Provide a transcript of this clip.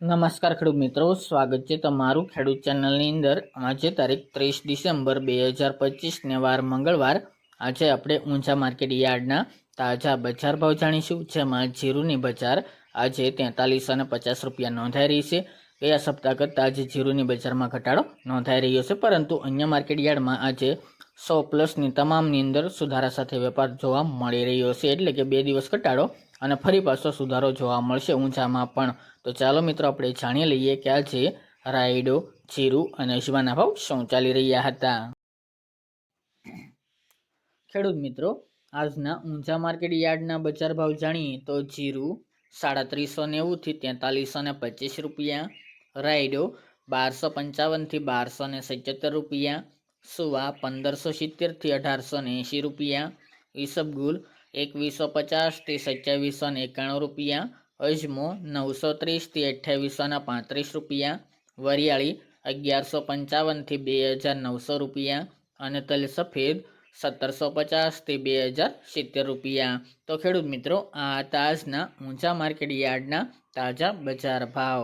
નમસ્કાર ખેડૂત મિત્રો, સ્વાગત છે તમારું ખેડૂત ચેનલની અંદર। આજે તારીખ 30 ડિસેમ્બર 2025 ને વાર મંગળવાર। આજે આપણે ઊંઝા માર્કેટ યાર્ડના તાજા બજાર ભાવ જાણીશું, જેમાં જીરુની બજાર આજે 4350 રૂપિયા નોંધાઈ રહી છે। ગયા સપ્તાહ કરતાં આજે જીરુની બજારમાં ઘટાડો નોંધાઈ રહ્યો છે, પરંતુ અન્ય માર્કેટ યાર્ડમાં આજે 100+ તમામની અંદર સુધારા સાથે વેપાર જોવા મળી રહ્યો છે, એટલે કે 2 દિવસ ઘટાડો અને ફરી પાછો સુધારો જોવા મળશે ઊંઝામાં પણ। તો ચાલો મિત્રો, આપણે જાણી લઈએ કે આજે રાયડો, જીરું અને અજમાના ભાવ શું ચાલી રહ્યા હતા। ખેડૂત મિત્રો, આજના ઊંઝા માર્કેટ યાર્ડના બજાર ભાવ જાણીએ તો જીરું 3790 થી 4325 રૂપિયા, રાયડો 1255 થી 1277 રૂપિયા, સુવા 1570 થી 1880 રૂપિયા, ઈસબગુલ 2150 થી 2791 રૂપિયા, અજમો 930 થી 2835 રૂપિયા, વરિયાળી 1155 થી 2900 રૂપિયા અને તલ સફેદ 1750 થી 2070 રૂપિયા। તો ખેડૂત મિત્રો, આ તાજના ઊંઝા માર્કેટ યાર્ડના તાજા બજાર ભાવ।